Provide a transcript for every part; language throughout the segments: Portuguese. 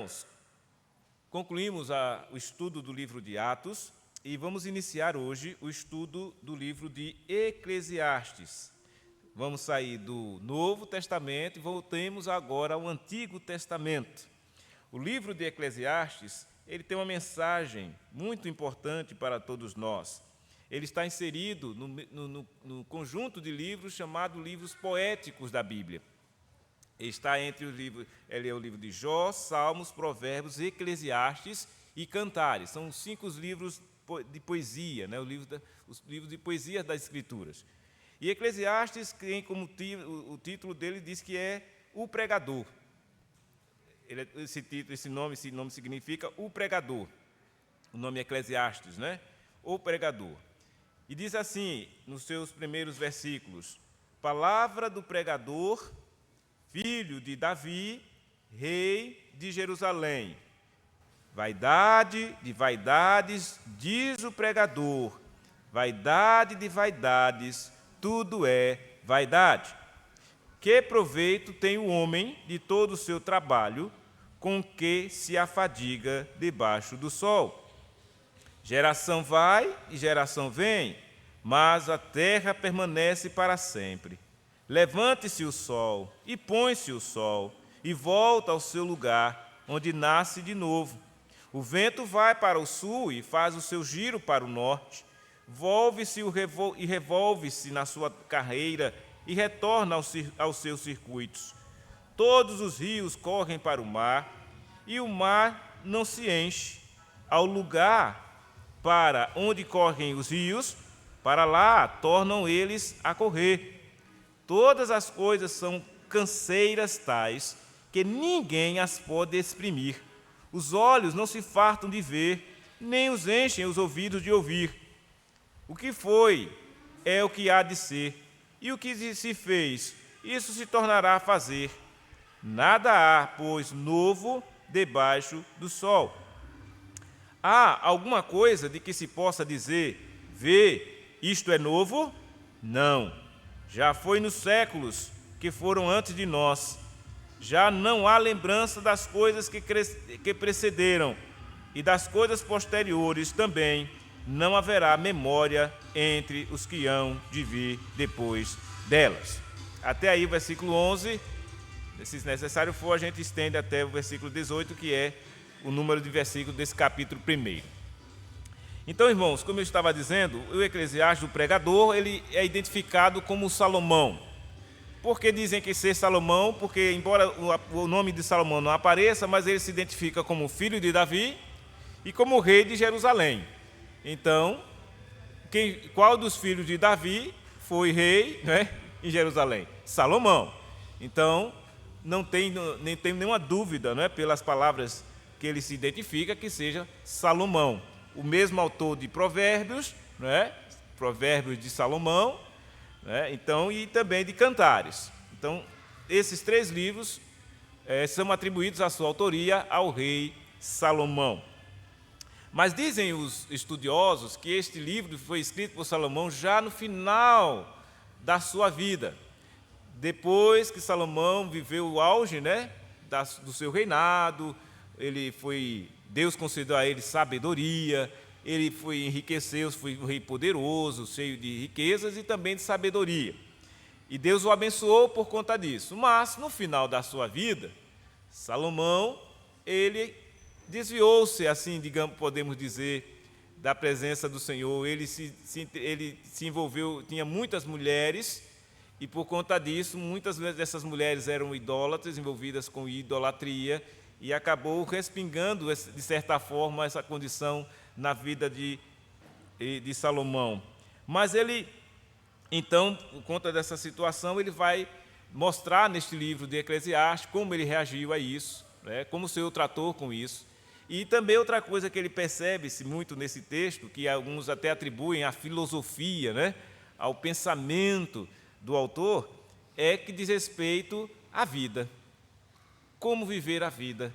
Irmãos, concluímos o estudo do livro de Atos e vamos iniciar hoje o estudo do livro de Eclesiastes. Vamos sair do Novo Testamento e voltemos agora ao Antigo Testamento. O livro de Eclesiastes, ele tem uma mensagem muito importante para todos nós. Ele está inserido no conjunto de livros chamado livros poéticos da Bíblia. Está entre os livros, ele é o livro de Jó, Salmos, Provérbios, Eclesiastes e Cantares. São os 5 livros de poesia, né? Os livros de poesia das Escrituras. E Eclesiastes tem como o título dele diz que é o pregador. Esse nome significa o pregador. O nome é Eclesiastes, né? O pregador. E diz assim, nos seus primeiros versículos: palavra do pregador, filho de Davi, rei de Jerusalém. Vaidade de vaidades, diz o pregador, vaidade de vaidades, tudo é vaidade. Que proveito tem o homem de todo o seu trabalho, com que se afadiga debaixo do sol? Geração vai e geração vem, mas a terra permanece para sempre. Levante-se o sol, e põe-se o sol, e volta ao seu lugar, onde nasce de novo. O vento vai para o sul e faz o seu giro para o norte. Volve-se e revolve-se na sua carreira e retorna aos seus circuitos. Todos os rios correm para o mar, e o mar não se enche. Ao lugar para onde correm os rios, para lá tornam eles a correr. Todas as coisas são canseiras tais que ninguém as pode exprimir. Os olhos não se fartam de ver, nem os enchem os ouvidos de ouvir. O que foi é o que há de ser, e o que se fez, isso se tornará a fazer. Nada há, pois, novo debaixo do sol. Há alguma coisa de que se possa dizer, vê, isto é novo? Não. Já foi nos séculos que foram antes de nós. Já não há lembrança das coisas que precederam, e das coisas posteriores também não haverá memória entre os que hão de vir depois delas. Até aí o versículo 11, se necessário for, a gente estende até o versículo 18, que é o número de versículos desse capítulo 1. Então, irmãos, como eu estava dizendo, o Eclesiastes, o pregador, ele é identificado como Salomão. Por que dizem que ser Salomão? Porque, embora o nome de Salomão não apareça, mas ele se identifica como filho de Davi e como rei de Jerusalém. Então, qual dos filhos de Davi foi rei, né, em Jerusalém? Salomão. Então, não tem nenhuma dúvida, né, pelas palavras que ele se identifica, que seja Salomão. O mesmo autor de Provérbios, né? Provérbios de Salomão, né? Então, e também de Cantares. Então, esses 3 livros são atribuídos a sua autoria ao rei Salomão. Mas dizem os estudiosos que este livro foi escrito por Salomão já no final da sua vida, depois que Salomão viveu o auge, né, do seu reinado. Deus concedeu a ele sabedoria, ele enriqueceu, foi um rei poderoso, cheio de riquezas e também de sabedoria. E Deus o abençoou por conta disso. Mas, no final da sua vida, Salomão, ele desviou-se, assim, podemos dizer, da presença do Senhor. Ele se envolveu, tinha muitas mulheres, e por conta disso, muitas dessas mulheres eram idólatras, envolvidas com idolatria, e acabou respingando, de certa forma, essa condição na vida de Salomão. Mas ele, então, por conta dessa situação, ele vai mostrar neste livro de Eclesiastes como ele reagiu a isso, né, como o Senhor tratou com isso. E também outra coisa que ele percebe-se muito nesse texto, que alguns até atribuem à filosofia, né, ao pensamento do autor, é que diz respeito à vida. Como viver a vida,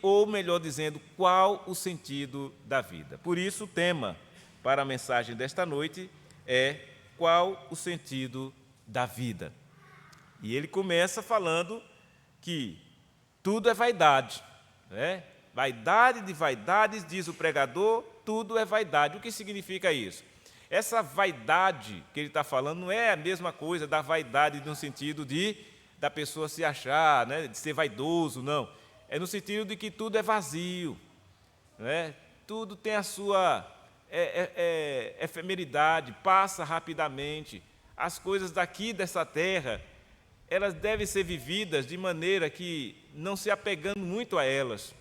ou melhor dizendo, qual o sentido da vida. Por isso, o tema para a mensagem desta noite é qual o sentido da vida. E ele começa falando que tudo é vaidade, né? Vaidade de vaidades, diz o pregador, tudo é vaidade. O que significa isso? Essa vaidade que ele está falando não é a mesma coisa da vaidade no sentido da pessoa se achar, né, de ser vaidoso, não. É no sentido de que tudo é vazio, né? Tudo tem a sua efemeridade, passa rapidamente. As coisas daqui dessa terra, elas devem ser vividas de maneira que não se apegando muito a elas.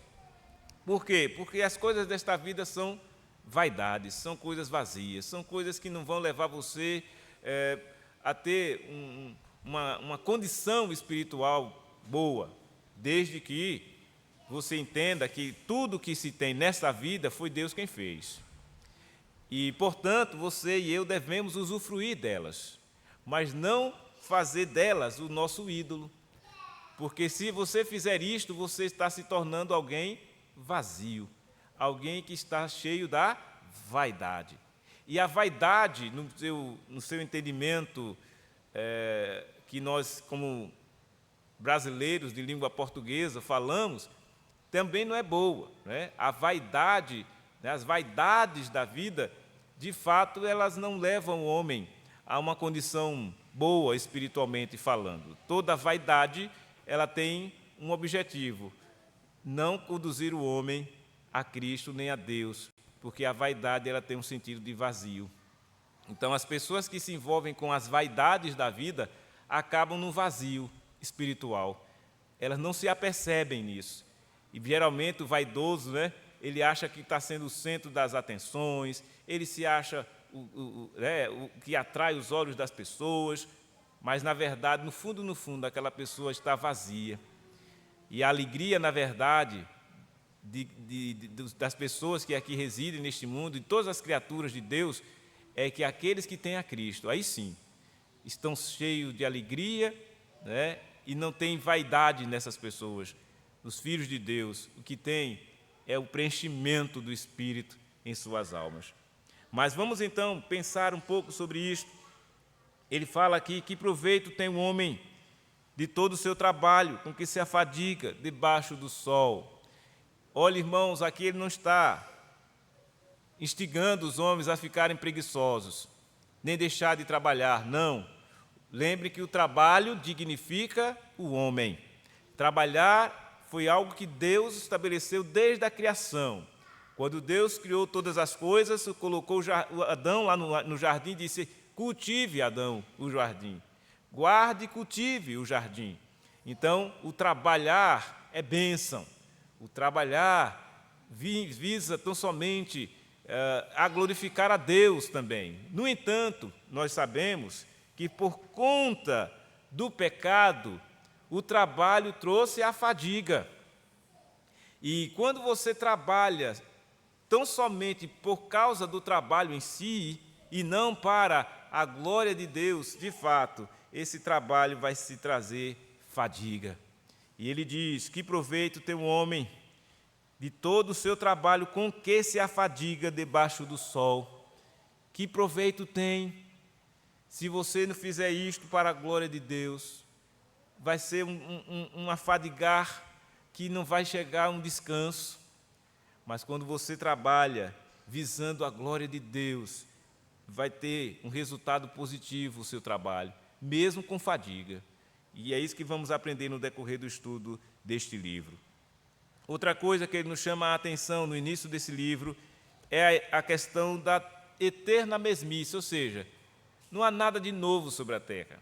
Por quê? Porque as coisas desta vida são vaidades, são coisas vazias, são coisas que não vão levar você a ter uma condição espiritual boa, desde que você entenda que tudo que se tem nesta vida foi Deus quem fez. E, portanto, você e eu devemos usufruir delas, mas não fazer delas o nosso ídolo, porque se você fizer isto, você está se tornando alguém vazio, alguém que está cheio da vaidade. E a vaidade, no seu entendimento, que nós, como brasileiros de língua portuguesa, falamos, também não é boa, né? A vaidade, né, as vaidades da vida, de fato, elas não levam o homem a uma condição boa, espiritualmente falando. Toda vaidade, ela tem um objetivo: não conduzir o homem a Cristo nem a Deus, porque a vaidade ela tem um sentido de vazio. Então, as pessoas que se envolvem com as vaidades da vida acabam num vazio espiritual. Elas não se apercebem nisso. E, geralmente, o vaidoso, né, ele acha que está sendo o centro das atenções, ele se acha o que atrai os olhos das pessoas, mas, na verdade, no fundo, aquela pessoa está vazia. E a alegria, na verdade, das pessoas que aqui residem neste mundo, de todas as criaturas de Deus, é que aqueles que têm a Cristo, aí sim, estão cheios de alegria, né, e não tem vaidade nessas pessoas. Os filhos de Deus, o que tem é o preenchimento do Espírito em suas almas. Mas vamos então pensar um pouco sobre isto. Ele fala aqui: que proveito tem o homem de todo o seu trabalho, com que se afadiga debaixo do sol. Olha, irmãos, aqui ele não está instigando os homens a ficarem preguiçosos, nem deixar de trabalhar, não. Lembre que o trabalho dignifica o homem. Trabalhar foi algo que Deus estabeleceu desde a criação. Quando Deus criou todas as coisas, colocou Adão lá no jardim e disse: cultive, Adão, o jardim. Guarde e cultive o jardim. Então, o trabalhar é bênção. O trabalhar visa tão somente a glorificar a Deus também. No entanto, nós sabemos que por conta do pecado, o trabalho trouxe a fadiga. E quando você trabalha tão somente por causa do trabalho em si, e não para a glória de Deus, de fato, esse trabalho vai se trazer fadiga. E ele diz: que proveito tem o homem de todo o seu trabalho com que se afadiga debaixo do sol? Que proveito tem se você não fizer isto para a glória de Deus? Vai ser um afadigar que não vai chegar a um descanso. Mas quando você trabalha visando a glória de Deus, vai ter um resultado positivo o seu trabalho, mesmo com fadiga. E é isso que vamos aprender no decorrer do estudo deste livro. Outra coisa que ele nos chama a atenção no início desse livro é a questão da eterna mesmice, ou seja, não há nada de novo sobre a terra.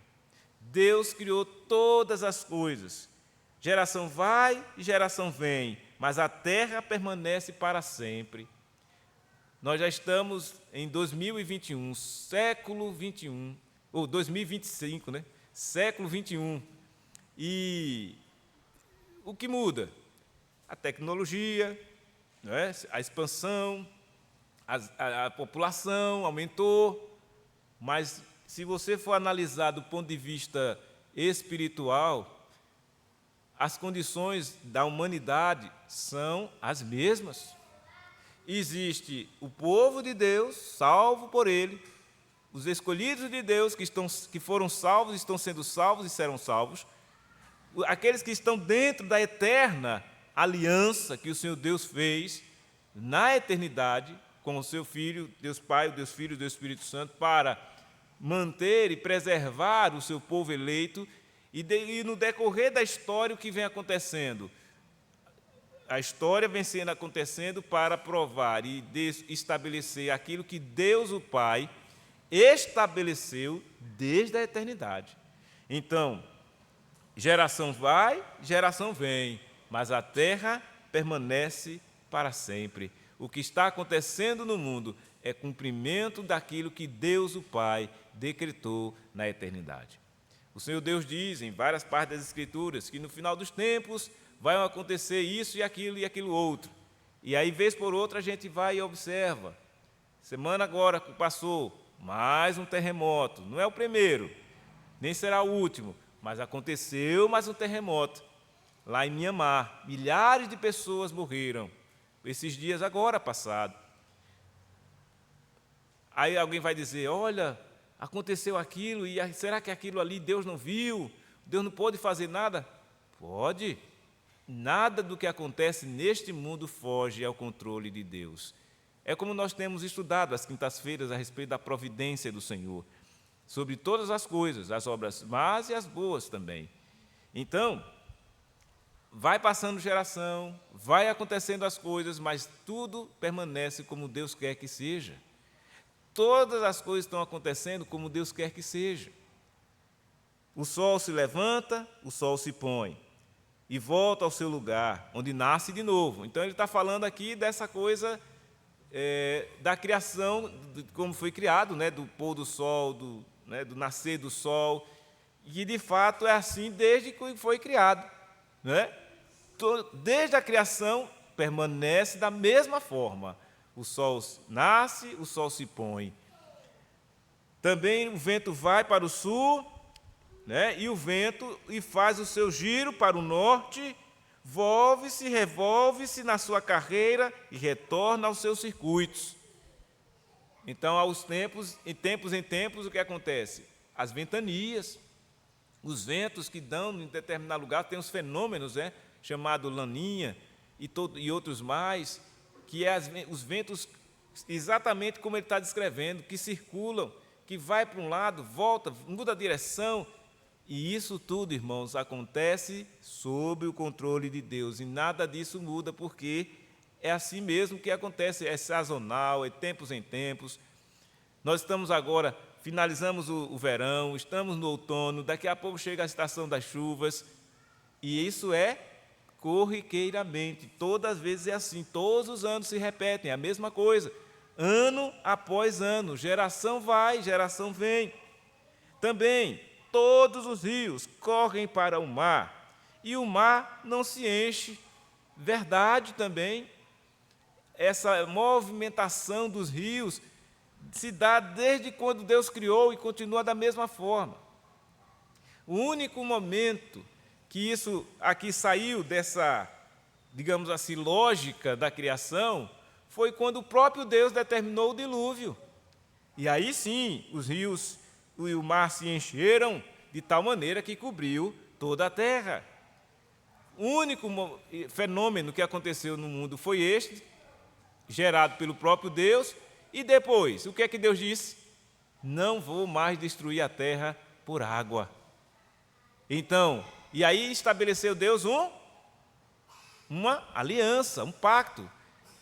Deus criou todas as coisas. Geração vai e geração vem, mas a terra permanece para sempre. Nós já estamos em 2021, século 21, ou 2025, né? Século 21. E o que muda? A tecnologia, né? A expansão, a população aumentou, mas se você for analisar do ponto de vista espiritual, as condições da humanidade são as mesmas. Existe o povo de Deus, salvo por Ele, os escolhidos de Deus que foram salvos, estão sendo salvos e serão salvos, aqueles que estão dentro da eterna aliança que o Senhor Deus fez na eternidade com o seu Filho, Deus Pai, o Deus Filho e o Deus Espírito Santo, para manter e preservar o seu povo eleito, e no decorrer da história o que vem acontecendo? A história vem sendo acontecendo para provar e estabelecer aquilo que Deus, o Pai, estabeleceu desde a eternidade. Então, geração vai, geração vem, mas a terra permanece para sempre. O que está acontecendo no mundo é cumprimento daquilo que Deus, o Pai, decretou na eternidade. O Senhor Deus diz em várias partes das Escrituras que no final dos tempos vai acontecer isso e aquilo outro. E aí, vez por outra, a gente vai e observa. Semana agora que passou, mais um terremoto. Não é o primeiro, nem será o último, mas aconteceu mais um terremoto. Lá em Mianmar, milhares de pessoas morreram, esses dias agora passados. Aí alguém vai dizer, olha, aconteceu aquilo, e será que aquilo ali Deus não viu? Deus não pode fazer nada? Pode. Nada do que acontece neste mundo foge ao controle de Deus. É como nós temos estudado às quintas-feiras a respeito da providência do Senhor, sobre todas as coisas, as obras más e as boas também. Então, vai passando geração, vai acontecendo as coisas, mas tudo permanece como Deus quer que seja. Todas as coisas estão acontecendo como Deus quer que seja. O sol se levanta, o sol se põe e volta ao seu lugar, onde nasce de novo. Então, ele está falando aqui dessa coisa da criação, como foi criado, né, do pôr do sol, do nascer do sol, e, de fato, é assim desde que foi criado. Né? Desde a criação, permanece da mesma forma. O sol nasce, o sol se põe. Também o vento vai para o sul, né? E o vento faz o seu giro para o norte, volve-se, revolve-se na sua carreira e retorna aos seus circuitos. Então, em tempos, o que acontece? As ventanias, os ventos que dão em determinado lugar, tem os fenômenos, chamado laninha e outros mais, que é os ventos exatamente como ele está descrevendo, que circulam, que vai para um lado, volta, muda a direção. E isso tudo, irmãos, acontece sob o controle de Deus. E nada disso muda, porque é assim mesmo que acontece, é sazonal, é tempos em tempos. Nós estamos agora, finalizamos o verão, estamos no outono, daqui a pouco chega a estação das chuvas, e isso é corriqueiramente, todas as vezes é assim, todos os anos se repetem, é a mesma coisa, ano após ano, geração vai, geração vem. Também, todos os rios correm para o mar, e o mar não se enche. Verdade também, essa movimentação dos rios se dá desde quando Deus criou e continua da mesma forma. O único momento que isso aqui saiu dessa, digamos assim, lógica da criação, foi quando o próprio Deus determinou o dilúvio. E aí sim, os rios e o mar se encheram de tal maneira que cobriu toda a terra. O único fenômeno que aconteceu no mundo foi este, gerado pelo próprio Deus, e depois, o que é que Deus disse? Não vou mais destruir a terra por água. Então, e aí estabeleceu Deus uma aliança, um pacto,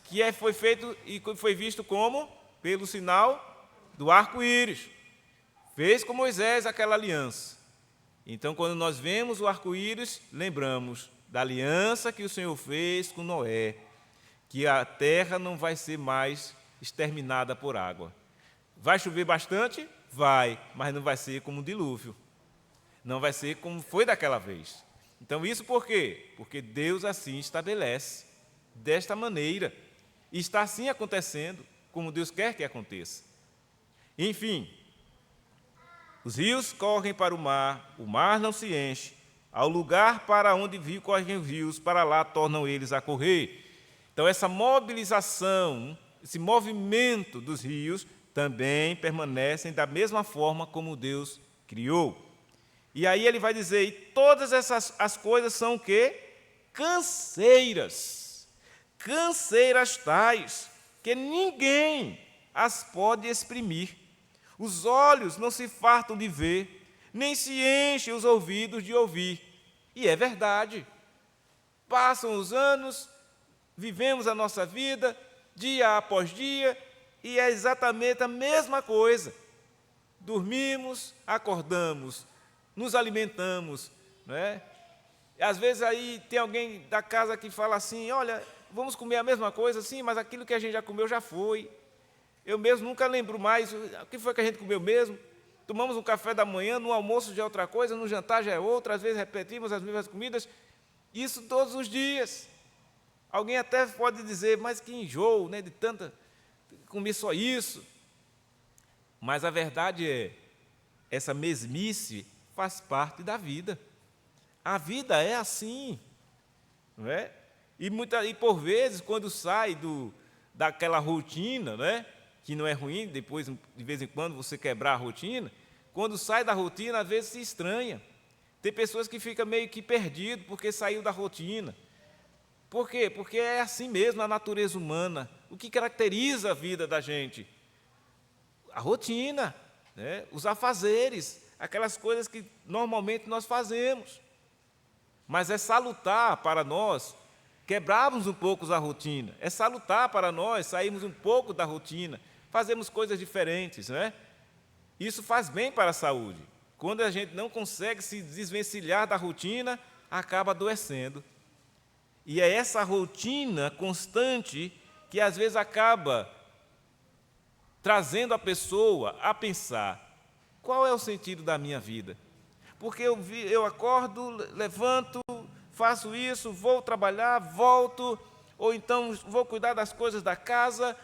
que foi feito e foi visto como? Pelo sinal do arco-íris. Fez com Moisés aquela aliança. Então, quando nós vemos o arco-íris, lembramos da aliança que o Senhor fez com Noé, que a terra não vai ser mais exterminada por água. Vai chover bastante? Vai, mas não vai ser como um dilúvio. Não vai ser como foi daquela vez. Então, isso por quê? Porque Deus assim estabelece, desta maneira, e está assim acontecendo, como Deus quer que aconteça. Enfim, os rios correm para o mar não se enche, ao lugar para onde correm os rios, para lá tornam eles a correr. Então, essa mobilização, esse movimento dos rios, também permanecem da mesma forma como Deus criou. E aí ele vai dizer, e todas as coisas são o quê? canseiras, canseiras tais, que ninguém as pode exprimir. Os olhos não se fartam de ver, nem se enchem os ouvidos de ouvir. E é verdade. Passam os anos, vivemos a nossa vida, dia após dia, e é exatamente a mesma coisa. Dormimos, acordamos, nos alimentamos, não é? Às vezes aí tem alguém da casa que fala assim, olha, vamos comer a mesma coisa, sim, mas aquilo que a gente já comeu já foi. Eu mesmo nunca lembro mais, o que foi que a gente comeu mesmo? Tomamos um café da manhã, no almoço já é outra coisa, no jantar já é outra, às vezes repetimos as mesmas comidas, isso todos os dias. Alguém até pode dizer, mas que enjoo, né, de tanta, comer só isso. Mas a verdade é, essa mesmice faz parte da vida. A vida é assim, não é? E por vezes, quando sai daquela rotina, né, que não é ruim, depois, de vez em quando, você quebrar a rotina, quando sai da rotina, às vezes se estranha. Tem pessoas que ficam meio que perdidas porque saiu da rotina. Por quê? Porque é assim mesmo a natureza humana. O que caracteriza a vida da gente? A rotina, né? Os afazeres, aquelas coisas que normalmente nós fazemos. Mas é salutar para nós quebrarmos um pouco a rotina. É salutar para nós sairmos um pouco da rotina, fazermos coisas diferentes, né? Isso faz bem para a saúde. Quando a gente não consegue se desvencilhar da rotina, acaba adoecendo. E é essa rotina constante que às vezes acaba trazendo a pessoa a pensar, qual é o sentido da minha vida? Porque eu acordo, levanto, faço isso, vou trabalhar, volto, ou então vou cuidar das coisas da casa,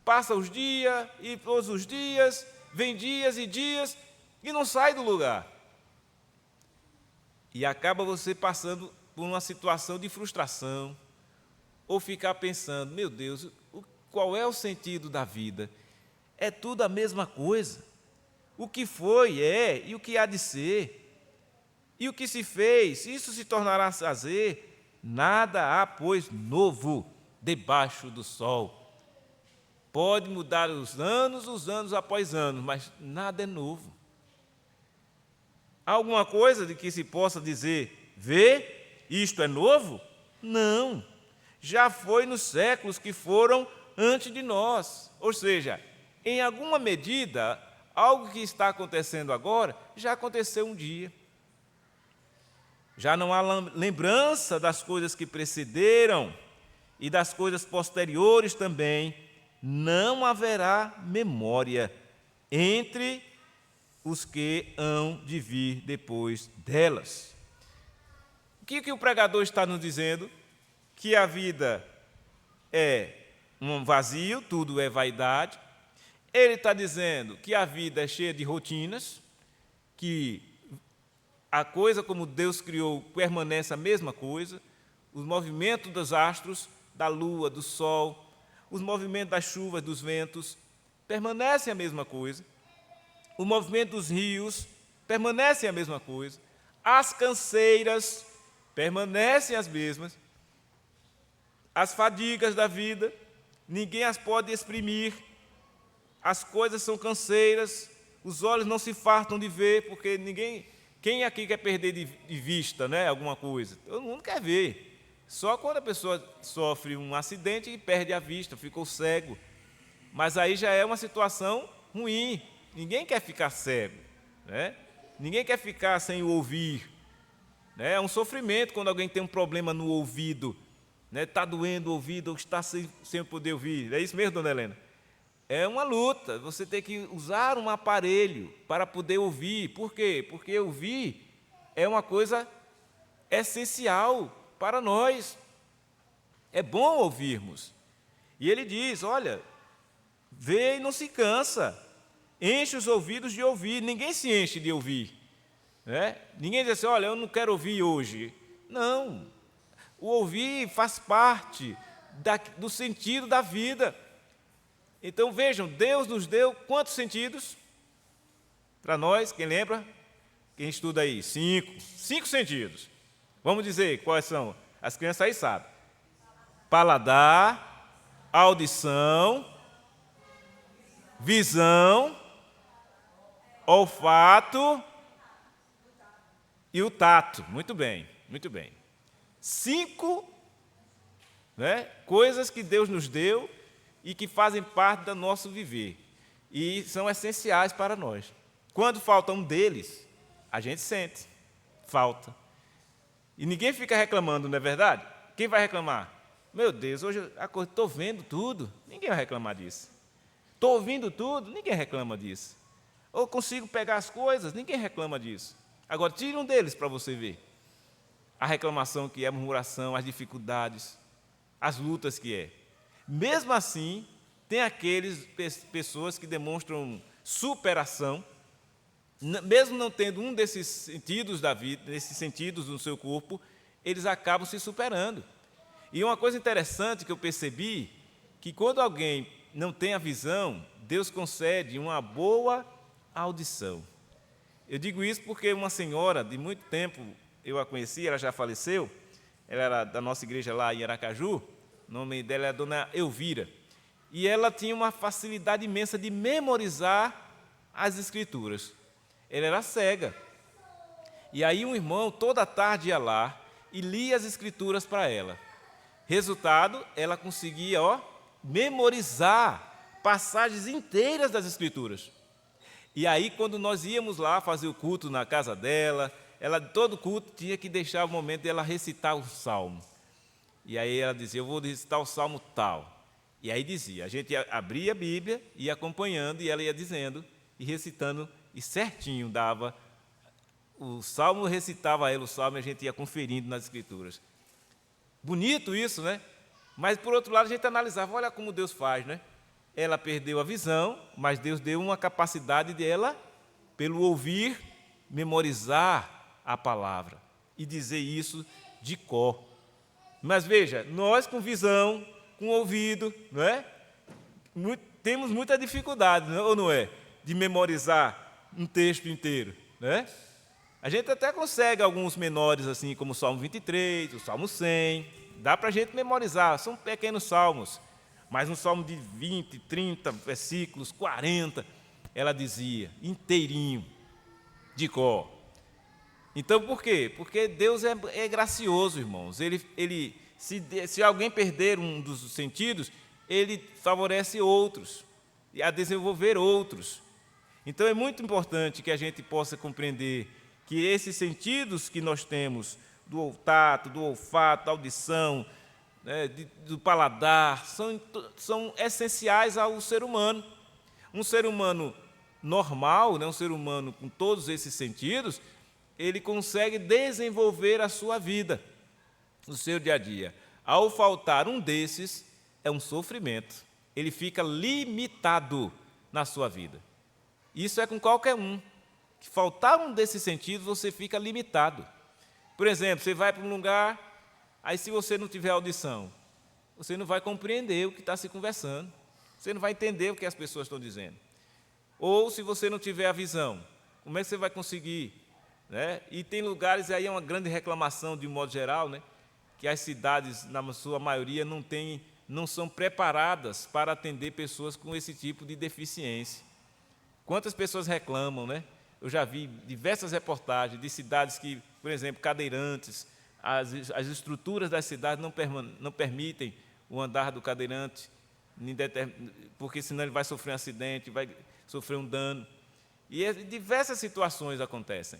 passa os dias, e todos os dias, vem dias e dias, e não sai do lugar. E acaba você passando por uma situação de frustração, ou ficar pensando, meu Deus, qual é o sentido da vida? É tudo a mesma coisa. O que foi, é, e o que há de ser. E o que se fez, isso se tornará fazer, nada há, pois, novo debaixo do sol. Pode mudar os anos após anos, mas nada é novo. Há alguma coisa de que se possa dizer, vê, isto é novo? Não. Já foi nos séculos que foram antes de nós. Ou seja, em alguma medida, algo que está acontecendo agora, já aconteceu um dia. Já não há lembrança das coisas que precederam e das coisas posteriores também. Não haverá memória entre os que hão de vir depois delas. O que o pregador está nos dizendo? Que a vida é um vazio, tudo é vaidade. Ele está dizendo que a vida é cheia de rotinas, que a coisa como Deus criou permanece a mesma coisa, os movimentos dos astros, da lua, do sol, os movimentos das chuvas, dos ventos, permanecem a mesma coisa, o movimento dos rios permanecem a mesma coisa, as canseiras permanecem as mesmas, as fadigas da vida, ninguém as pode exprimir, as coisas são canseiras, os olhos não se fartam de ver, porque quem aqui quer perder de vista, né, alguma coisa? Todo mundo quer ver. Só quando a pessoa sofre um acidente e perde a vista, ficou cego. Mas aí já é uma situação ruim. Ninguém quer ficar cego, né? Ninguém quer ficar sem ouvir. Né? É um sofrimento quando alguém tem um problema no ouvido. Está doendo o ouvido ou está sem poder ouvir. É isso mesmo, dona Helena? É uma luta, você tem que usar um aparelho para poder ouvir. Por quê? Porque ouvir é uma coisa essencial para nós. É bom ouvirmos. E ele diz, olha, vê e não se cansa, enche os ouvidos de ouvir. Ninguém se enche de ouvir. Né? Ninguém diz assim, olha, eu não quero ouvir hoje. Não, o ouvir faz parte do sentido da vida. Então, vejam, Deus nos deu quantos sentidos? Para nós, quem lembra? Quem estuda aí? 5 sentidos. Vamos dizer quais são. As crianças aí sabem. Paladar, audição, visão, olfato e o tato. Muito bem, muito bem. 5, coisas que Deus nos deu e que fazem parte do nosso viver. E são essenciais para nós. Quando falta um deles, a gente sente falta. E ninguém fica reclamando, não é verdade? Quem vai reclamar? Meu Deus, hoje estou vendo tudo. Ninguém vai reclamar disso. Estou ouvindo tudo. Ninguém reclama disso. Ou consigo pegar as coisas. Ninguém reclama disso. Agora, tire um deles para você ver. A reclamação que é, a murmuração, as dificuldades, as lutas que é. Mesmo assim, tem aqueles pessoas que demonstram superação, mesmo não tendo um desses sentidos da vida, desses sentidos no seu corpo, eles acabam se superando. E uma coisa interessante que eu percebi, que quando alguém não tem a visão, Deus concede uma boa audição. Eu digo isso porque uma senhora, de muito tempo, eu a conheci, ela já faleceu, ela era da nossa igreja lá em Aracaju, o nome dela é Dona Elvira, e ela tinha uma facilidade imensa de memorizar as Escrituras. Ela era cega. E aí um irmão, toda tarde, ia lá e lia as Escrituras para ela. Resultado, ela conseguia memorizar passagens inteiras das Escrituras. E aí, quando nós íamos lá fazer o culto na casa dela, ela, todo culto, tinha que deixar o momento dela recitar o salmo. E aí ela dizia, eu vou recitar o salmo tal. E aí dizia, a gente abria a Bíblia, ia acompanhando, e ela ia dizendo, e recitando, e certinho dava. O salmo recitava ela, o salmo, e a gente ia conferindo nas Escrituras. Bonito isso, né? Mas, por outro lado, a gente analisava, olha como Deus faz, né? Ela perdeu a visão, mas Deus deu uma capacidade dela, pelo ouvir, memorizar a palavra e dizer isso de cor. Mas veja, nós com visão, com ouvido, não é? Temos muita dificuldade, não é? Ou não é? De memorizar um texto inteiro, não é? A gente até consegue alguns menores, assim, como o Salmo 23, o Salmo 100, dá para a gente memorizar, são pequenos salmos, mas um salmo de 20, 30 versículos, 40, ela dizia, inteirinho, de cor. Então, por quê? Porque Deus é gracioso, irmãos. Se alguém perder um dos sentidos, Ele favorece outros, e a desenvolver outros. Então, é muito importante que a gente possa compreender que esses sentidos que nós temos, do tato, do olfato, da audição, do paladar, são essenciais ao ser humano. Um ser humano normal, um ser humano com todos esses sentidos, ele consegue desenvolver a sua vida, o seu dia a dia. Ao faltar um desses, é um sofrimento. Ele fica limitado na sua vida. Isso é com qualquer um. Que faltar um desses sentidos, você fica limitado. Por exemplo, você vai para um lugar, aí se você não tiver audição, você não vai compreender o que está se conversando. Você não vai entender o que as pessoas estão dizendo. Ou se você não tiver a visão, como é que você vai conseguir? Né? E tem lugares, aí é uma grande reclamação de um modo geral, né? Que as cidades, na sua maioria, não são preparadas para atender pessoas com esse tipo de deficiência. Quantas pessoas reclamam, né? Eu já vi diversas reportagens de cidades que, por exemplo, cadeirantes, as estruturas das cidades não permitem o andar do cadeirante, porque senão ele vai sofrer um acidente, vai sofrer um dano. E diversas situações acontecem.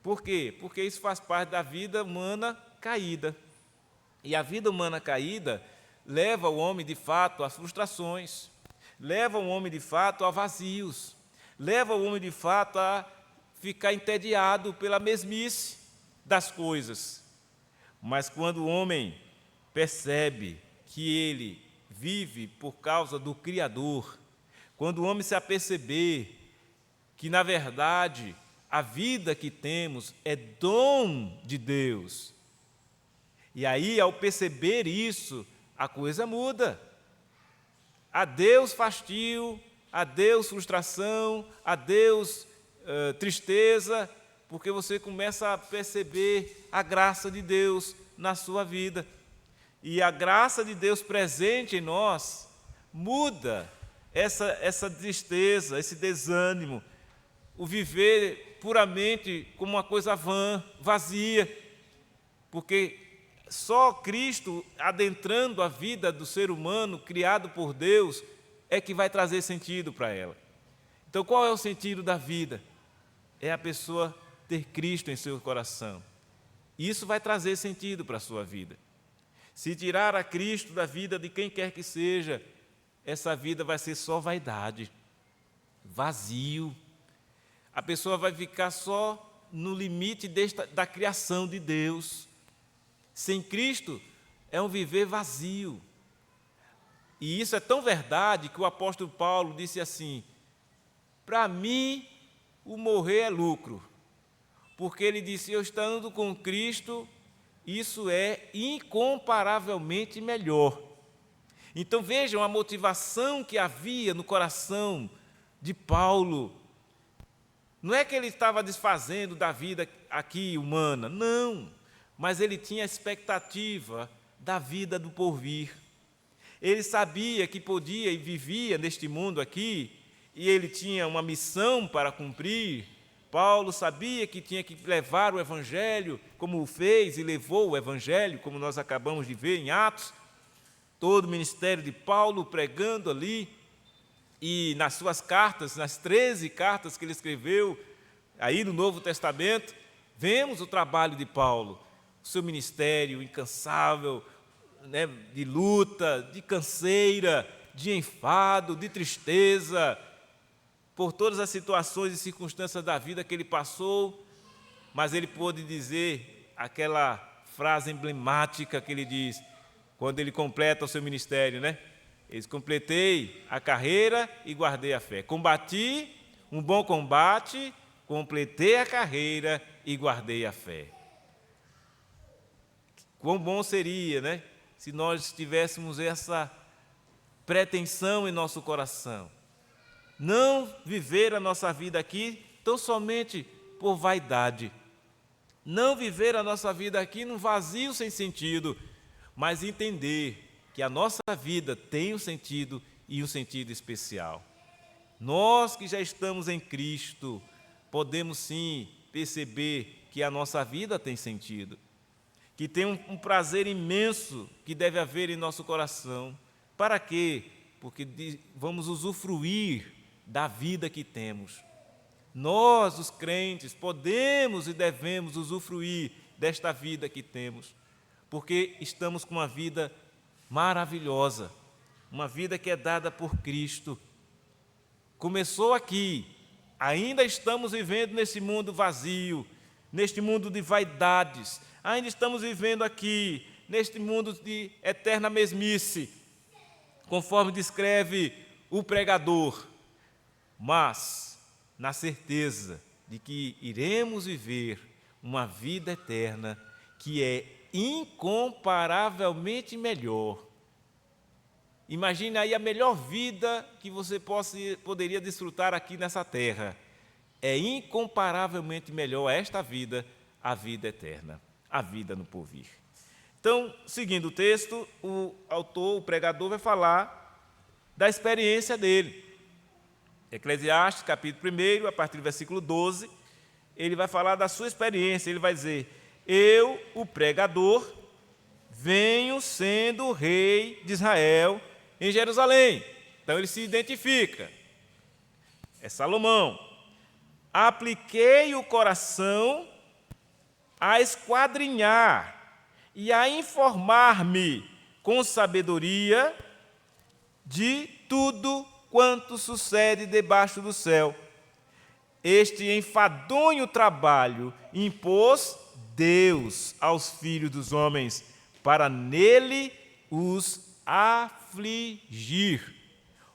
Por quê? Porque isso faz parte da vida humana caída. E a vida humana caída leva o homem, de fato, a frustrações, leva o homem, de fato, a vazios, leva o homem, de fato, a ficar entediado pela mesmice das coisas. Mas quando o homem percebe que ele vive por causa do Criador, quando o homem se aperceber que, na verdade, a vida que temos é dom de Deus, e aí, ao perceber isso, a coisa muda. Adeus fastio, adeus frustração, adeus tristeza, porque você começa a perceber a graça de Deus, na sua vida. E a graça de Deus presente em nós muda essa tristeza, esse desânimo, o viver puramente como uma coisa vã, vazia, porque só Cristo adentrando a vida do ser humano, criado por Deus, é que vai trazer sentido para ela. Então, qual é o sentido da vida? É a pessoa ter Cristo em seu coração. Isso vai trazer sentido para a sua vida. Se tirar a Cristo da vida de quem quer que seja, essa vida vai ser só vaidade, vazio. A pessoa vai ficar só no limite da criação de Deus. Sem Cristo, é um viver vazio. E isso é tão verdade que o apóstolo Paulo disse assim: para mim, o morrer é lucro. Porque ele disse, eu estando com Cristo, isso é incomparavelmente melhor. Então vejam a motivação que havia no coração de Paulo. Não é que ele estava desfazendo da vida aqui humana, não. Mas ele tinha a expectativa da vida do porvir. Ele sabia que podia e vivia neste mundo aqui, e ele tinha uma missão para cumprir. Paulo sabia que tinha que levar o Evangelho, como o fez e levou o Evangelho, como nós acabamos de ver em Atos. Todo o ministério de Paulo pregando ali, e nas suas cartas, nas 13 cartas que ele escreveu, aí no Novo Testamento, vemos o trabalho de Paulo, o seu ministério incansável, né, de luta, de canseira, de enfado, de tristeza, por todas as situações e circunstâncias da vida que ele passou, mas ele pôde dizer aquela frase emblemática que ele diz, quando ele completa o seu ministério, né? Ele diz, completei a carreira e guardei a fé. Combati um bom combate, completei a carreira e guardei a fé. Quão bom seria, né? Se nós tivéssemos essa pretensão em nosso coração. Não viver a nossa vida aqui tão somente por vaidade. Não viver a nossa vida aqui num vazio sem sentido, mas entender que a nossa vida tem um sentido e um sentido especial. Nós que já estamos em Cristo, podemos sim perceber que a nossa vida tem sentido, que tem um prazer imenso que deve haver em nosso coração. Para quê? Porque vamos usufruir da vida que temos. Nós, os crentes, podemos e devemos usufruir desta vida que temos, porque estamos com uma vida maravilhosa, uma vida que é dada por Cristo. Começou aqui, ainda estamos vivendo nesse mundo vazio, neste mundo de vaidades, ainda estamos vivendo aqui, neste mundo de eterna mesmice, conforme descreve o pregador, mas na certeza de que iremos viver uma vida eterna que é incomparavelmente melhor. Imagine aí a melhor vida que você poderia desfrutar aqui nessa terra. É incomparavelmente melhor esta vida, a vida eterna, a vida no porvir. Então, seguindo o texto, o autor, o pregador, vai falar da experiência dele. Eclesiastes, capítulo 1, a partir do versículo 12, ele vai falar da sua experiência. Ele vai dizer, eu, o pregador, venho sendo rei de Israel em Jerusalém. Então ele se identifica. É Salomão. Apliquei o coração a esquadrinhar e a informar-me com sabedoria de tudo quanto sucede debaixo do céu. Este enfadonho trabalho impôs Deus aos filhos dos homens, para nele os afligir.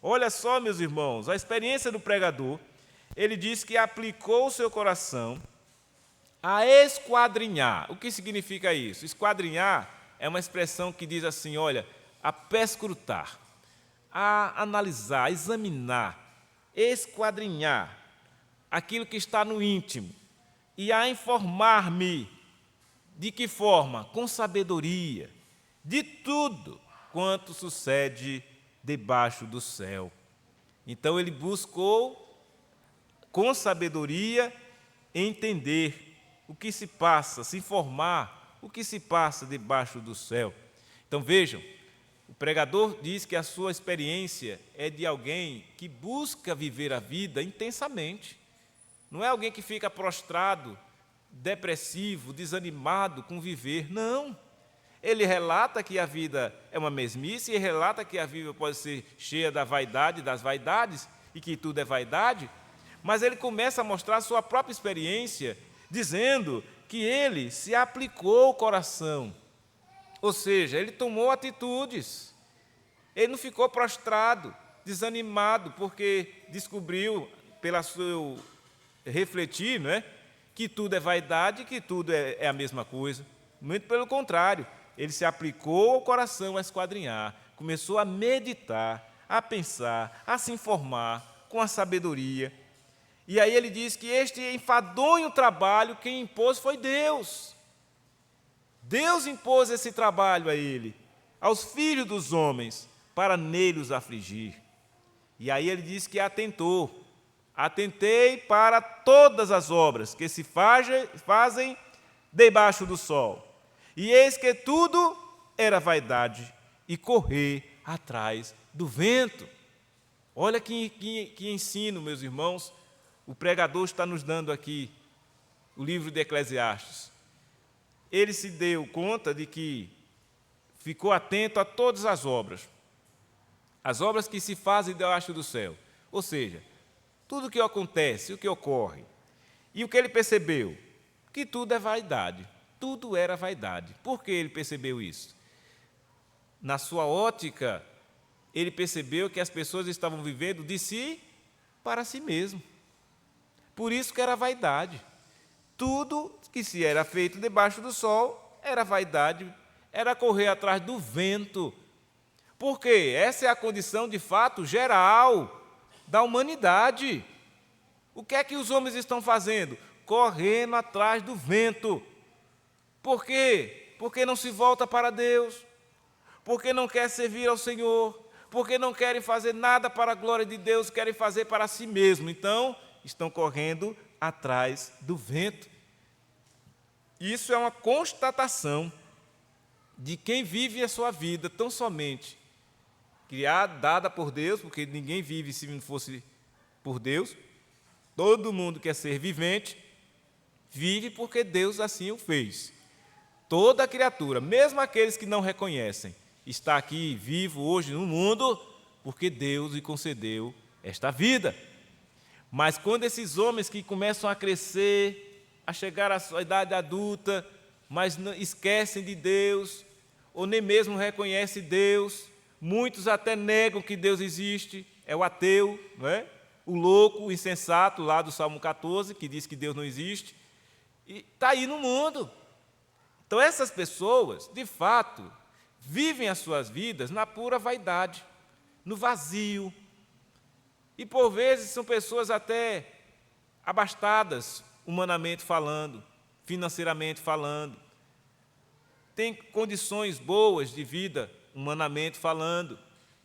Olha só, meus irmãos, a experiência do pregador, ele diz que aplicou o seu coração a esquadrinhar. O que significa isso? Esquadrinhar é uma expressão que diz assim, olha, a perscrutar, a analisar, a examinar, esquadrinhar aquilo que está no íntimo e a informar-me De que forma? Com sabedoria, de tudo quanto sucede debaixo do céu. Então ele buscou, com sabedoria, entender o que se passa, se informar o que se passa debaixo do céu. Então vejam, o pregador diz que a sua experiência é de alguém que busca viver a vida intensamente. Não é alguém que fica prostrado, depressivo, desanimado com viver. Não. Ele relata que a vida é uma mesmice e relata que a vida pode ser cheia da vaidade, das vaidades, e que tudo é vaidade, mas ele começa a mostrar a sua própria experiência, dizendo que ele se aplicou ao coração, ou seja, ele tomou atitudes, ele não ficou prostrado, desanimado, porque descobriu, pelo seu refletir, não é, que tudo é vaidade, que tudo é a mesma coisa. Muito pelo contrário, ele se aplicou ao coração a esquadrinhar, começou a meditar, a pensar, a se informar com a sabedoria. E aí ele diz que este enfadonho trabalho, quem impôs foi Deus. Deus impôs esse trabalho a ele, aos filhos dos homens, para nele os afligir. E aí ele diz que atentou. Atentei para todas as obras que se fazem debaixo do sol. E eis que tudo era vaidade e correr atrás do vento. Olha que ensino, meus irmãos, o pregador está nos dando aqui, o livro de Eclesiastes. Ele se deu conta de que ficou atento a todas as obras que se fazem debaixo do céu. Ou seja, tudo o que acontece, o que ocorre. E o que ele percebeu? Que tudo é vaidade. Tudo era vaidade. Por que ele percebeu isso? Na sua ótica, ele percebeu que as pessoas estavam vivendo de si para si mesmo. Por isso que era vaidade. Tudo que se era feito debaixo do sol era vaidade, era correr atrás do vento. Porque essa é a condição, de fato, geral da humanidade. O que é que os homens estão fazendo? Correndo atrás do vento. Por quê? Porque não se volta para Deus, porque não quer servir ao Senhor, porque não querem fazer nada para a glória de Deus, querem fazer para si mesmo. Então, estão correndo atrás do vento. Isso é uma constatação de quem vive a sua vida tão somente criada, dada por Deus, porque ninguém vive se não fosse por Deus. Todo mundo quer ser vivente, vive porque Deus assim o fez. Toda criatura, mesmo aqueles que não reconhecem, está aqui vivo hoje no mundo porque Deus lhe concedeu esta vida. Mas quando esses homens que começam a crescer, a chegar à sua idade adulta, mas não, esquecem de Deus, ou nem mesmo reconhecem Deus, muitos até negam que Deus existe, é o ateu, não é? O louco, o insensato, lá do Salmo 14, que diz que Deus não existe, e está aí no mundo. Então, essas pessoas, de fato, vivem as suas vidas na pura vaidade, no vazio. E, por vezes, são pessoas até abastadas, humanamente falando, financeiramente falando. Têm condições boas de vida, humanamente falando,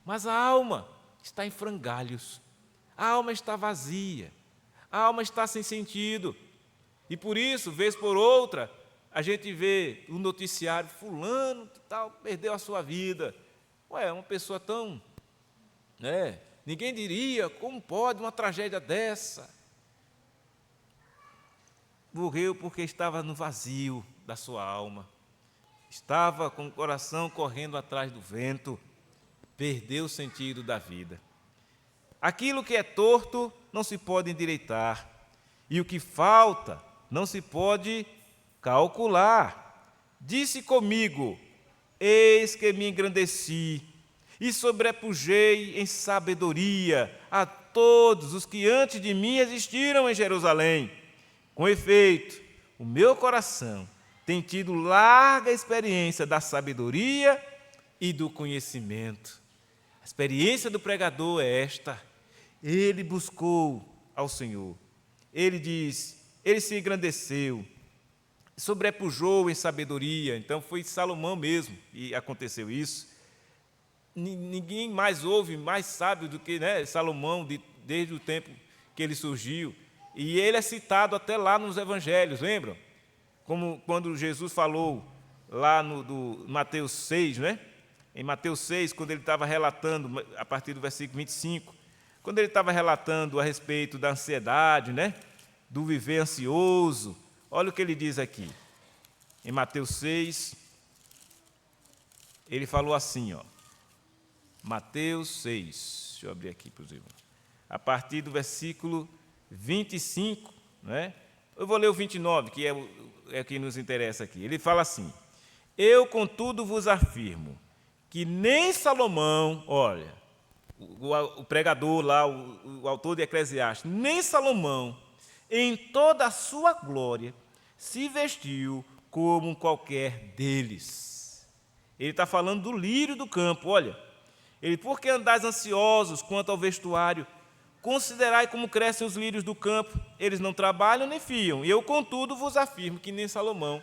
mas a alma está em frangalhos. A alma está vazia, a alma está sem sentido. E por isso, vez por outra, a gente vê no noticiário, fulano tal, perdeu a sua vida. Ué, uma pessoa tão... ninguém diria, como pode uma tragédia dessa? Morreu porque estava no vazio da sua alma. Estava com o coração correndo atrás do vento, perdeu o sentido da vida. Aquilo que é torto não se pode endireitar, e o que falta não se pode calcular. Disse comigo, eis que me engrandeci, e sobrepujei em sabedoria a todos os que antes de mim existiram em Jerusalém. Com efeito, o meu coração tem tido larga experiência da sabedoria e do conhecimento. A experiência do pregador é esta. Ele buscou ao Senhor. Ele diz, ele se engrandeceu. sobrepujou em sabedoria. Então foi Salomão mesmo e aconteceu isso. Ninguém mais houve mais sábio do que, né, Salomão, desde o tempo que ele surgiu. E ele é citado até lá nos evangelhos, lembram? Como quando Jesus falou lá no Mateus 6, né? Em Mateus 6, quando ele estava relatando, a partir do versículo 25, quando ele estava relatando a respeito da ansiedade, né? Do viver ansioso, olha o que ele diz aqui. Em Mateus 6, ele falou assim, ó. Mateus 6, deixa eu abrir aqui para os irmãos. A partir do versículo 25, né? Eu vou ler o 29, que é o que nos interessa aqui. Ele fala assim: eu, contudo, vos afirmo que nem Salomão, olha, o pregador lá, o autor de Eclesiastes, nem Salomão, em toda a sua glória, se vestiu como qualquer deles. Ele está falando do lírio do campo, olha. Ele, por que andais ansiosos quanto ao vestuário? Considerai como crescem os lírios do campo, eles não trabalham nem fiam. E eu, contudo, vos afirmo que nem Salomão,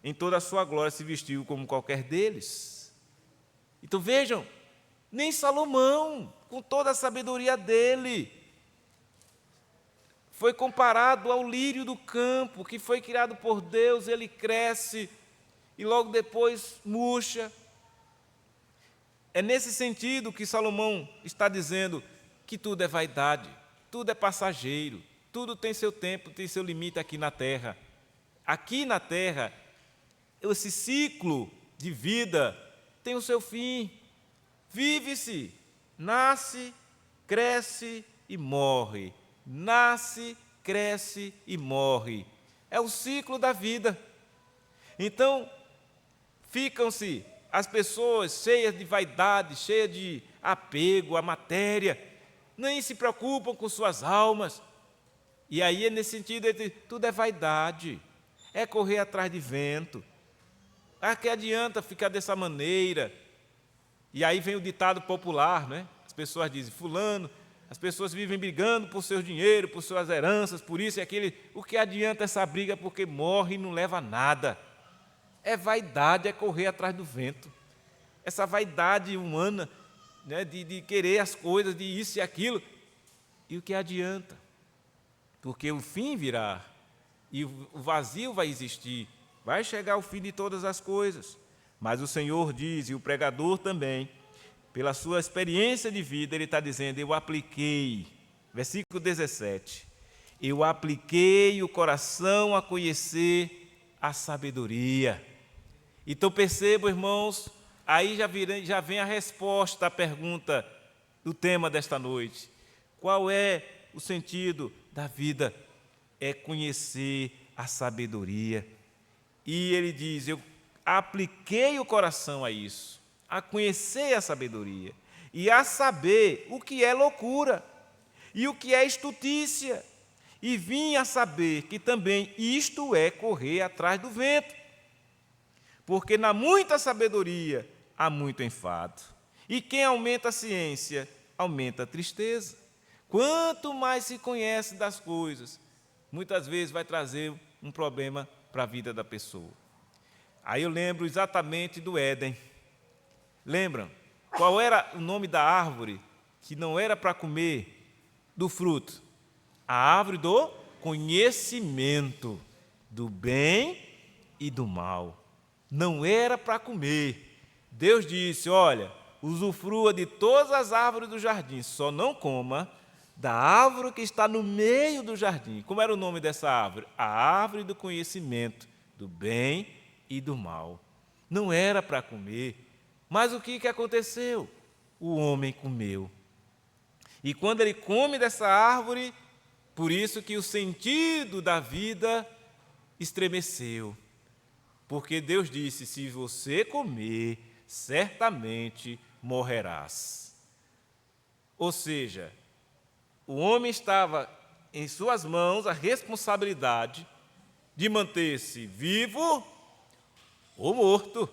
em toda a sua glória, se vestiu como qualquer deles. Então vejam, nem Salomão, com toda a sabedoria dele, foi comparado ao lírio do campo, que foi criado por Deus, ele cresce e logo depois murcha. É nesse sentido que Salomão está dizendo que tudo é vaidade, tudo é passageiro, tudo tem seu tempo, tem seu limite aqui na terra. Aqui na terra, esse ciclo de vida tem o seu fim. Vive-se, nasce, cresce e morre. Nasce, cresce e morre. É o ciclo da vida. Então, ficam-se as pessoas cheias de vaidade, cheias de apego à matéria, nem se preocupam com suas almas. E aí, nesse sentido, tudo é vaidade, é correr atrás de vento. Ah, que adianta ficar dessa maneira? E aí vem o ditado popular, né? As pessoas dizem, fulano, as pessoas vivem brigando por seu dinheiro, por suas heranças, por isso e aquilo. O que adianta essa briga, porque morre e não leva a nada. É vaidade, é correr atrás do vento. Essa vaidade humana, né, de querer as coisas, de isso e aquilo. E o que adianta? Porque o fim virá, e o vazio vai existir. Vai chegar o fim de todas as coisas. Mas o Senhor diz, e o pregador também, pela sua experiência de vida, ele está dizendo, eu apliquei, versículo 17, eu apliquei o coração a conhecer a sabedoria. Então percebam, irmãos, aí já vem a resposta à pergunta do tema desta noite. Qual é o sentido da vida? É conhecer a sabedoria. E ele diz, eu apliquei o coração a isso, a conhecer a sabedoria e a saber o que é loucura e o que é estutícia. E vim a saber que também isto é correr atrás do vento. Porque na muita sabedoria há muito enfado. E quem aumenta a ciência, aumenta a tristeza. Quanto mais se conhece das coisas, muitas vezes vai trazer um problema para a vida da pessoa. Aí eu lembro exatamente do Éden. Lembram? Qual era o nome da árvore que não era para comer do fruto? A árvore do conhecimento do bem e do mal. Não era para comer. Deus disse, olha, usufrua de todas as árvores do jardim, só não coma da árvore que está no meio do jardim. Como era o nome dessa árvore? A árvore do conhecimento do bem e do mal. Não era para comer. Mas o que aconteceu? O homem comeu. E quando ele come dessa árvore, por isso que o sentido da vida estremeceu. Porque Deus disse, se você comer, certamente morrerás. Ou seja, o homem estava em suas mãos a responsabilidade de manter-se vivo ou morto.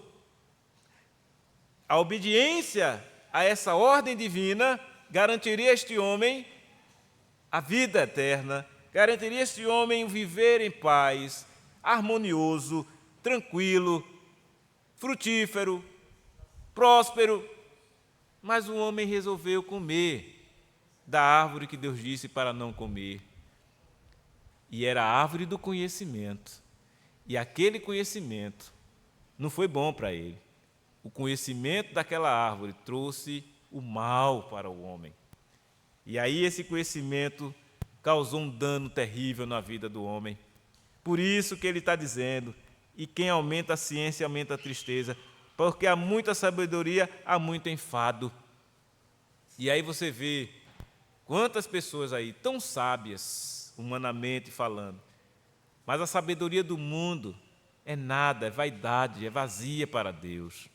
A obediência a essa ordem divina garantiria a este homem a vida eterna, garantiria a este homem viver em paz, harmonioso, tranquilo, frutífero, próspero. Mas o homem resolveu comer da árvore que Deus disse para não comer. E era a árvore do conhecimento. E aquele conhecimento não foi bom para ele. O conhecimento daquela árvore trouxe o mal para o homem. E aí esse conhecimento causou um dano terrível na vida do homem. Por isso que ele está dizendo, e quem aumenta a ciência aumenta a tristeza, porque há muita sabedoria, há muito enfado. E aí você vê quantas pessoas aí tão sábias, humanamente falando, mas a sabedoria do mundo é nada, é vaidade, é vazia para Deus.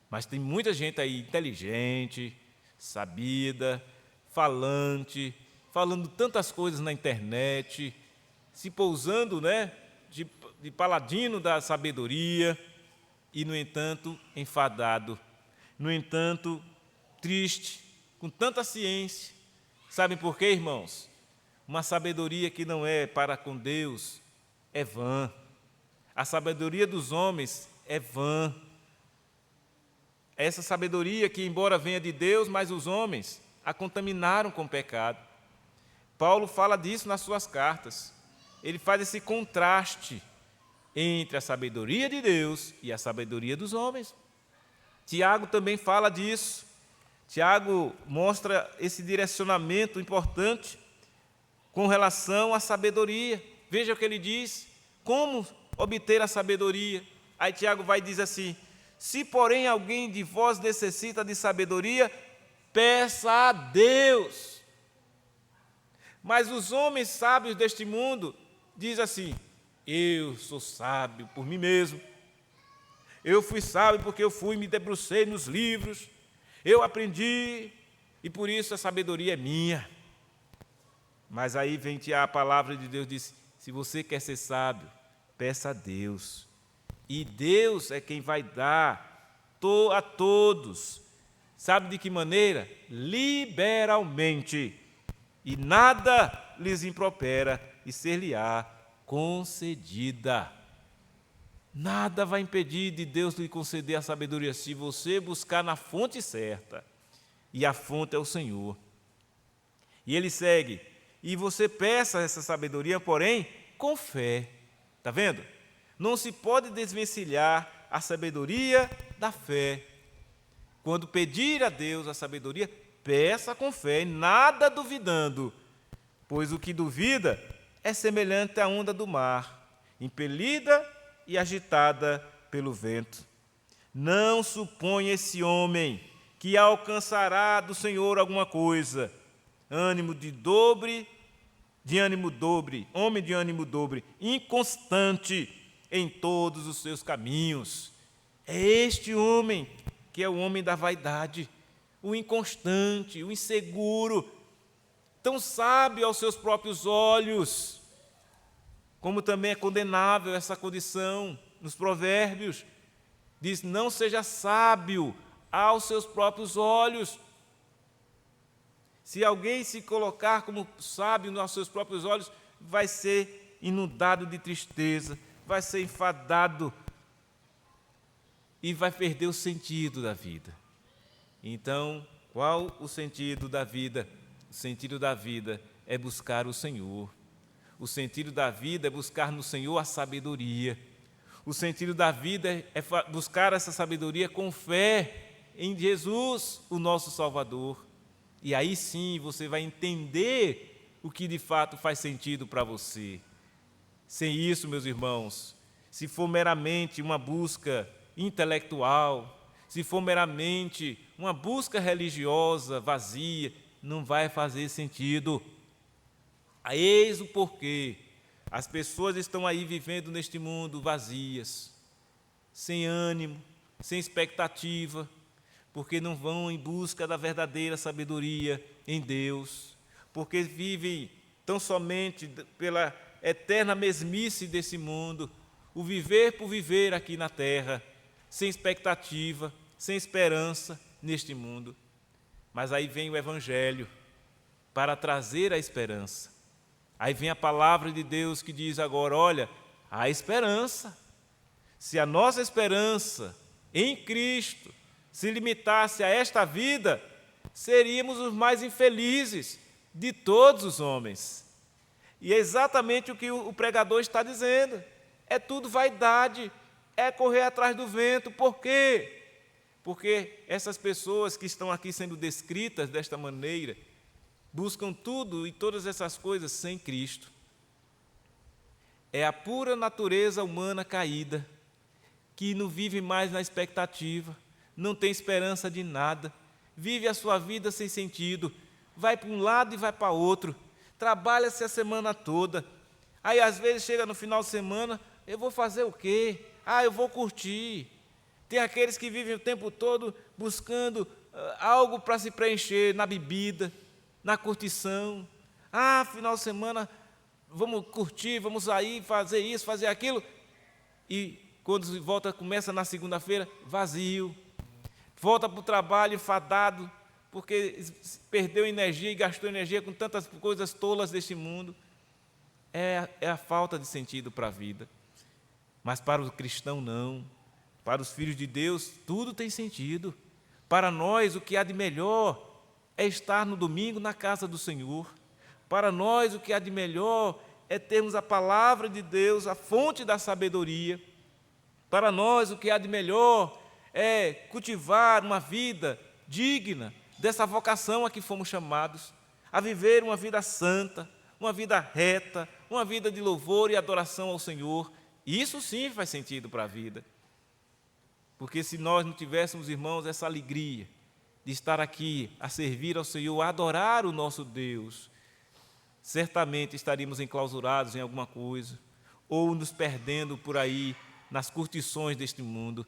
Mas tem muita gente aí inteligente, sabida, falante, falando tantas coisas na internet, se pousando, de paladino da sabedoria, e, no entanto, enfadado, no entanto, triste, com tanta ciência. Sabem por quê, irmãos? Uma sabedoria que não é para com Deus é vã. A sabedoria dos homens é vã. Essa sabedoria que, embora venha de Deus, mas os homens a contaminaram com o pecado. Paulo fala disso nas suas cartas. Ele faz esse contraste entre a sabedoria de Deus e a sabedoria dos homens. Tiago também fala disso. Tiago mostra esse direcionamento importante com relação à sabedoria. Veja o que ele diz, como obter a sabedoria. Aí Tiago vai e diz assim: se porém alguém de vós necessita de sabedoria, peça a Deus. Mas os homens sábios deste mundo dizem assim: eu sou sábio por mim mesmo, eu fui sábio porque eu me debrucei nos livros, eu aprendi e por isso a sabedoria é minha. Mas aí vem a palavra de Deus e diz: se você quer ser sábio, peça a Deus. E Deus é quem vai dar a todos. Sabe de que maneira? Liberalmente. E nada lhes impropera e ser-lhe-á concedida. Nada vai impedir de Deus lhe conceder a sabedoria se você buscar na fonte certa. E a fonte é o Senhor. E ele segue: e você peça essa sabedoria, porém, com fé. Está vendo? Não se pode desvencilhar a sabedoria da fé. Quando pedir a Deus a sabedoria, peça com fé, nada duvidando, pois o que duvida é semelhante à onda do mar, impelida e agitada pelo vento. Não suponha esse homem que alcançará do Senhor alguma coisa. Homem de ânimo dobre, inconstante em todos os seus caminhos. É este homem que é o homem da vaidade, o inconstante, o inseguro, tão sábio aos seus próprios olhos, como também é condenável essa condição. Nos Provérbios diz: não seja sábio aos seus próprios olhos. Se alguém se colocar como sábio aos seus próprios olhos, vai ser inundado de tristeza, vai ser enfadado e vai perder o sentido da vida. Então, qual o sentido da vida? O sentido da vida é buscar o Senhor. O sentido da vida é buscar no Senhor a sabedoria. O sentido da vida é buscar essa sabedoria com fé em Jesus, o nosso Salvador. E aí sim você vai entender o que de fato faz sentido para você. Sem isso, meus irmãos, se for meramente uma busca intelectual, se for meramente uma busca religiosa vazia, não vai fazer sentido. Eis o porquê as pessoas estão aí vivendo neste mundo vazias, sem ânimo, sem expectativa, porque não vão em busca da verdadeira sabedoria em Deus, porque vivem tão somente pela eterna mesmice desse mundo, o viver por viver aqui na terra, sem expectativa, sem esperança neste mundo. Mas aí vem o Evangelho para trazer a esperança. Aí vem a palavra de Deus que diz agora: olha, há esperança. Se a nossa esperança em Cristo se limitasse a esta vida, seríamos os mais infelizes de todos os homens. E é exatamente o que o pregador está dizendo. É tudo vaidade, é correr atrás do vento. Por quê? Porque essas pessoas que estão aqui sendo descritas desta maneira, buscam tudo e todas essas coisas sem Cristo. É a pura natureza humana caída, que não vive mais na expectativa, não tem esperança de nada, vive a sua vida sem sentido, vai para um lado e vai para outro, trabalha-se a semana toda, aí às vezes chega no final de semana, eu vou fazer o quê? Eu vou curtir. Tem aqueles que vivem o tempo todo buscando algo para se preencher na bebida, na curtição. Final de semana, vamos curtir, vamos sair, fazer isso, fazer aquilo. E quando volta, começa na segunda-feira, vazio. Volta para o trabalho enfadado, porque perdeu energia e gastou energia com tantas coisas tolas deste mundo. É a falta de sentido para a vida. Mas para o cristão, não. Para os filhos de Deus, tudo tem sentido. Para nós, o que há de melhor é estar no domingo na casa do Senhor. Para nós, o que há de melhor é termos a palavra de Deus, a fonte da sabedoria. Para nós, o que há de melhor é cultivar uma vida digna dessa vocação a que fomos chamados, a viver uma vida santa, uma vida reta, uma vida de louvor e adoração ao Senhor. E isso sim faz sentido para a vida. Porque se nós não tivéssemos, irmãos, essa alegria de estar aqui a servir ao Senhor, a adorar o nosso Deus, certamente estaríamos enclausurados em alguma coisa, ou nos perdendo por aí nas curtições deste mundo.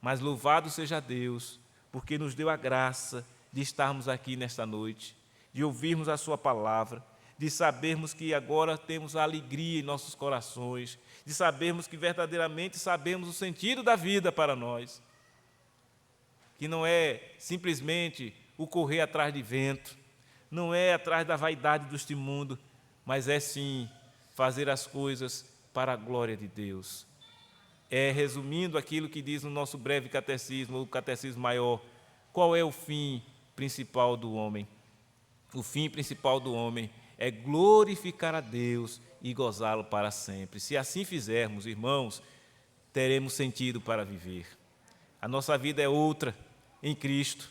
Mas louvado seja Deus, porque nos deu a graça de estarmos aqui nesta noite, de ouvirmos a sua palavra, de sabermos que agora temos a alegria em nossos corações, de sabermos que verdadeiramente sabemos o sentido da vida para nós, que não é simplesmente o correr atrás de vento, não é atrás da vaidade deste mundo, mas é sim fazer as coisas para a glória de Deus. Resumindo aquilo que diz no nosso breve catecismo, o catecismo maior, qual é o fim principal do homem? O fim principal do homem é glorificar a Deus e gozá-lo para sempre. Se assim fizermos, irmãos, teremos sentido para viver. A nossa vida é outra em Cristo.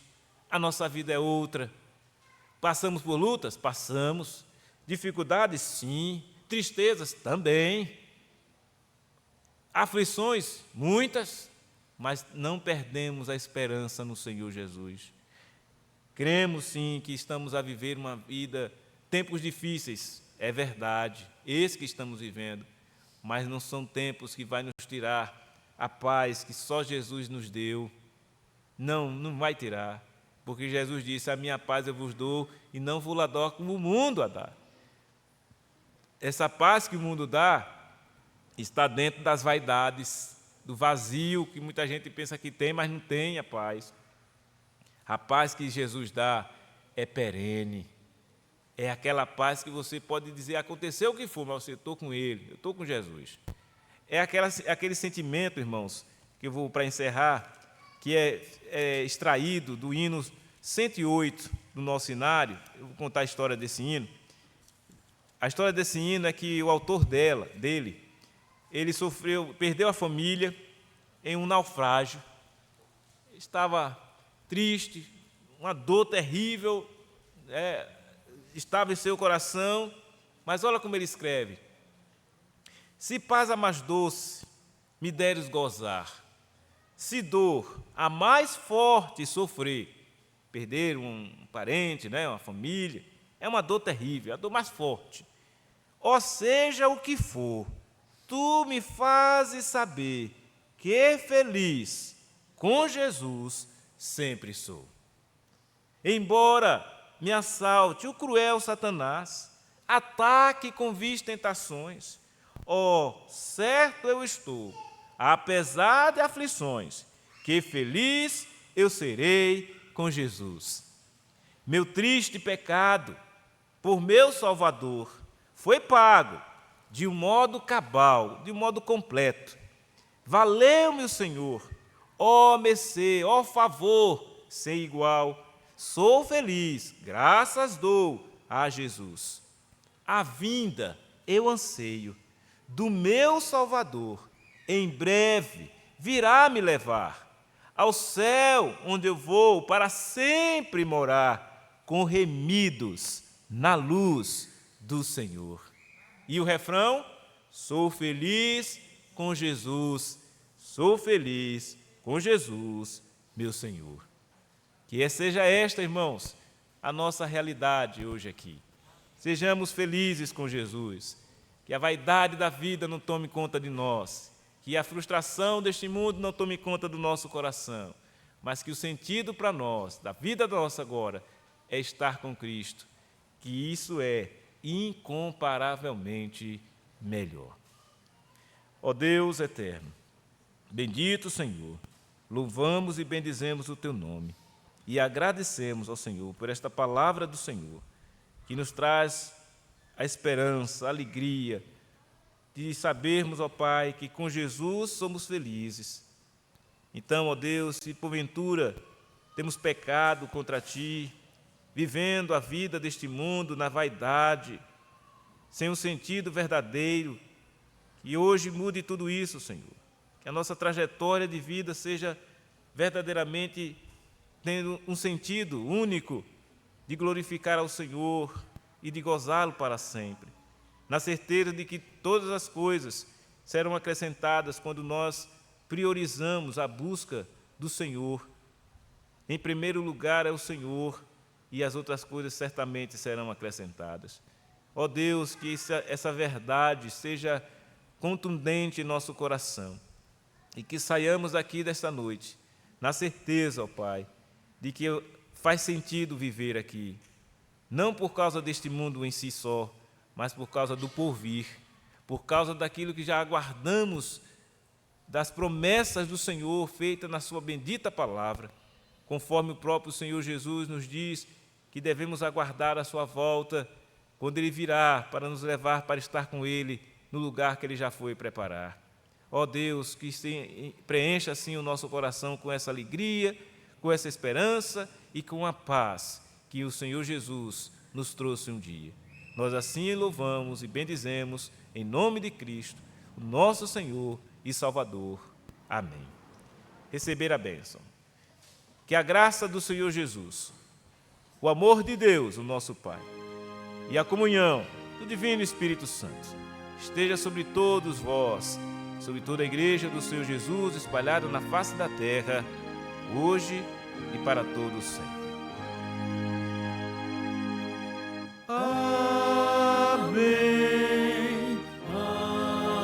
A nossa vida é outra. Passamos por lutas? Passamos. Dificuldades? Sim. Tristezas? Também. Aflições? Muitas. Mas não perdemos a esperança no Senhor Jesus. Cremos, sim, que estamos a viver uma vida, tempos difíceis, é verdade, esse que estamos vivendo, mas não são tempos que vai nos tirar a paz que só Jesus nos deu. Não vai tirar, porque Jesus disse, a minha paz eu vos dou e não vou lá dar como o mundo a dá. Essa paz que o mundo dá está dentro das vaidades, do vazio que muita gente pensa que tem, mas não tem a paz. A paz que Jesus dá é perene. É aquela paz que você pode dizer, aconteceu o que for, mas eu estou com Ele, eu estou com Jesus. É aquele sentimento, irmãos, que eu vou para encerrar, que é extraído do hino 108 do nosso hinário. Eu vou contar a história desse hino. A história desse hino é que o autor dele, ele perdeu a família em um naufrágio. Estava triste, uma dor terrível, estava em seu coração, mas olha como ele escreve: se paz a mais doce me deres gozar, se dor a mais forte sofrer, perder um parente, uma família, é uma dor terrível, a dor mais forte. Ou seja o que for, tu me fazes saber que feliz com Jesus sempre sou. Embora me assalte o cruel Satanás, ataque com vis tentações, certo eu estou, apesar de aflições, que feliz eu serei com Jesus. Meu triste pecado, por meu Salvador, foi pago de um modo cabal, de um modo completo. Valeu-me o Senhor, ó mercê, ó favor sem igual. Sou feliz, graças dou a Jesus. A vinda eu anseio do meu Salvador, em breve virá me levar ao céu, onde eu vou para sempre morar, com remidos na luz do Senhor. E o refrão: sou feliz com Jesus, sou feliz com Jesus, meu Senhor. Que seja esta, irmãos, a nossa realidade hoje aqui. Sejamos felizes com Jesus, que a vaidade da vida não tome conta de nós, que a frustração deste mundo não tome conta do nosso coração, mas que o sentido para nós, da vida nossa agora, é estar com Cristo, que isso é incomparavelmente melhor. Ó Deus eterno, bendito Senhor, louvamos e bendizemos o Teu nome e agradecemos ao Senhor por esta palavra do Senhor, que nos traz a esperança, a alegria de sabermos, ó Pai, que com Jesus somos felizes. Então, ó Deus, se porventura temos pecado contra Ti, vivendo a vida deste mundo na vaidade, sem um sentido verdadeiro, que hoje mude tudo isso, Senhor. Que a nossa trajetória de vida seja verdadeiramente tendo um sentido único de glorificar ao Senhor e de gozá-lo para sempre, na certeza de que todas as coisas serão acrescentadas quando nós priorizamos a busca do Senhor. Em primeiro lugar é o Senhor, e as outras coisas certamente serão acrescentadas. Ó Deus, que essa verdade seja contundente em nosso coração, e que saiamos daqui desta noite na certeza, ó Pai, de que faz sentido viver aqui, não por causa deste mundo em si só, mas por causa do porvir, por causa daquilo que já aguardamos, das promessas do Senhor feitas na sua bendita palavra, conforme o próprio Senhor Jesus nos diz que devemos aguardar a sua volta, quando Ele virá para nos levar para estar com Ele no lugar que Ele já foi preparar. Ó Deus, que preencha assim o nosso coração com essa alegria, com essa esperança e com a paz que o Senhor Jesus nos trouxe um dia. Nós assim louvamos e bendizemos em nome de Cristo, o nosso Senhor e Salvador. Amém. Receber a bênção. Que a graça do Senhor Jesus, o amor de Deus, o nosso Pai, e a comunhão do Divino Espírito Santo esteja sobre todos vós, sobre toda a igreja do Senhor Jesus espalhada na face da terra, hoje e para todos sempre. Amém, amém,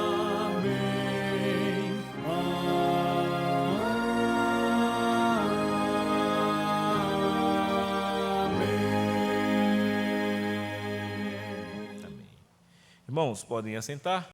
Amém. Irmãos, podem assentar.